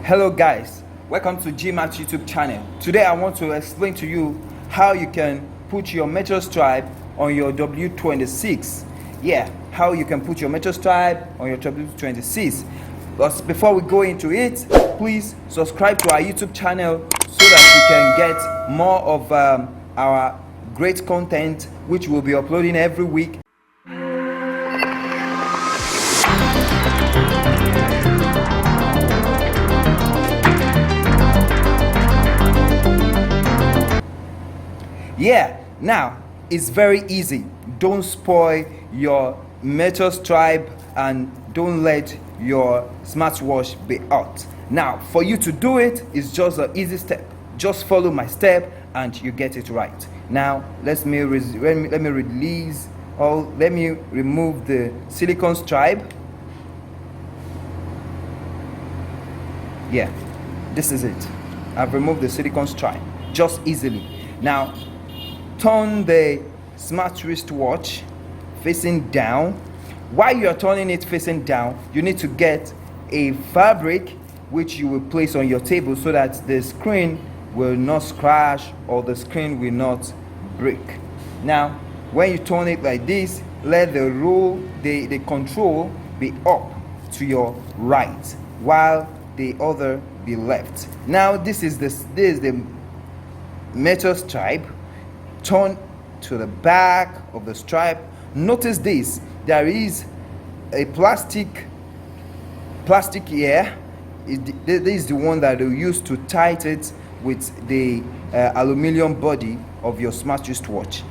Hello guys, welcome to Gmert YouTube channel. Today I want to explain to you how you can put your metal stripe on your W26. How you can put your metal stripe on your W26. But before we go into it, please subscribe to our YouTube channel so that you can get more of our great content which we'll be uploading every week. Now it's very easy. Don't spoil your metal stripe and don't let your smartwatch be out. Now for you to do it is just an easy step. Just follow my step and you get it right. Now let me release or let me remove the silicone stripe. This is it. I've removed the silicone stripe just easily. Now turn the smart wristwatch facing down. While you are turning it facing down, you need to get a fabric which you will place on your table so that the screen will not scratch or the screen will not break. Now when you turn it like this, let the control be up to your right while the other be left. Now this is the metal stripe. Turn to the back of the stripe. Notice this, there is a plastic here. This is the one that you use to tighten it with the aluminum body of your smart wristwatch.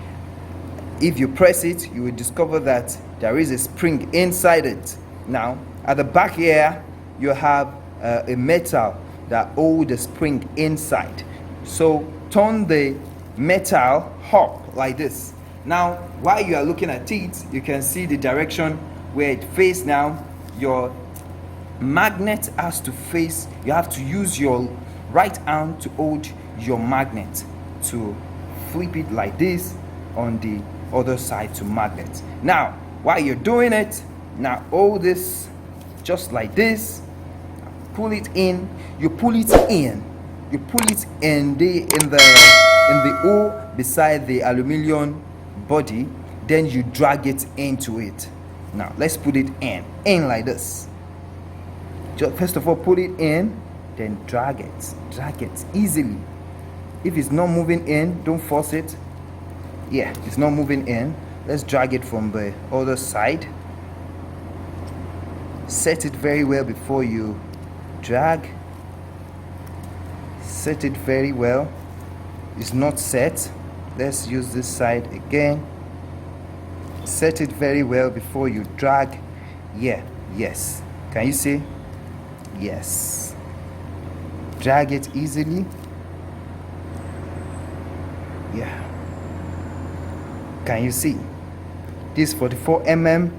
If you press it, you will discover that there is a spring inside it. Now at the back here you have a metal that holds the spring inside. So turn the metal up like this. Now while you are looking at it, you can see the direction where it faces. Now your magnet has to face, you have to use your right hand to hold your magnet to flip it like this on the other side to magnet. Now while you're doing it, now hold this just like this, pull it in, you pull it in the hole beside the aluminum body, then you drag it into it. Now let's put it in like this. Just first of all put it in, then drag it easily. If it's not moving in, don't force it. It's not moving in. Let's drag it from the other side. Set it very well before you drag. Set it very well. It's not set. Let's use this side again. Set it very well before you drag. Yes. Can you see? Yes. Drag it easily. Can you see? This 44mm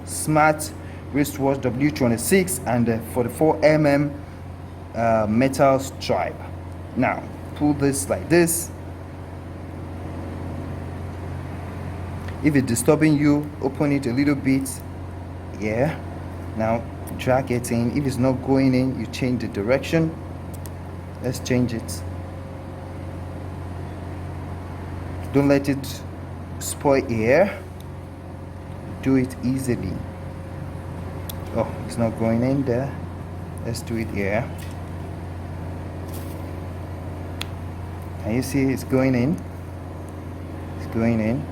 smart wristwatch W26 and the 44mm metal stripe. Now pull this like this. If it's disturbing you, open it a little bit. Now drag it in. If it's not going in, you change the direction. Let's change it. Don't let it spoil air. Do it easily. Oh, it's not going in there. Let's do it here. Can you see it's going in? It's going in.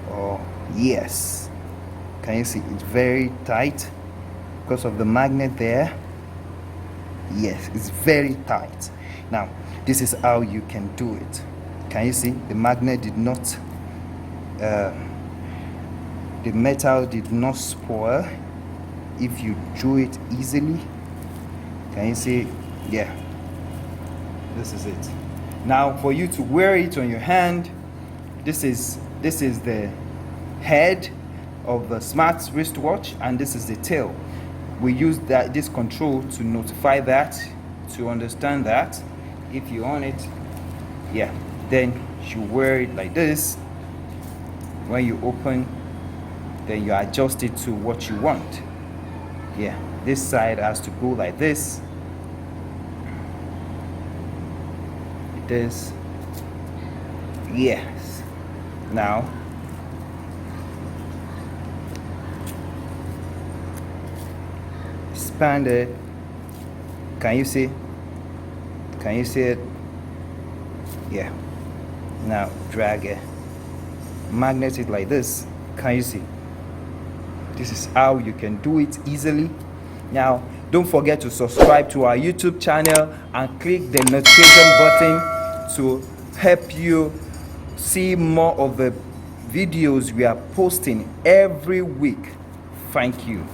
Oh yes. Can you see it's very tight because of the magnet there? Yes, it's very tight. Now this is how you can do it. Can you see the magnet did not the metal did not spoil if you drew it easily? Can you see? This is it. Now for you to wear it on your hand, this is the head of the smart wristwatch and this is the tail. We use this control to notify that, to understand that if you on it, then you wear it like this. When you open then you adjust it to what you want. Yeah, this side has to go like this. This, yes. Now expand it. Can you see? Can you see it? Yeah. Now drag it, magnet it like this. Can you see? This is how you can do it easily. Now don't forget to subscribe to our YouTube channel and click the notification button to help you see more of the videos we are posting every week. Thank you.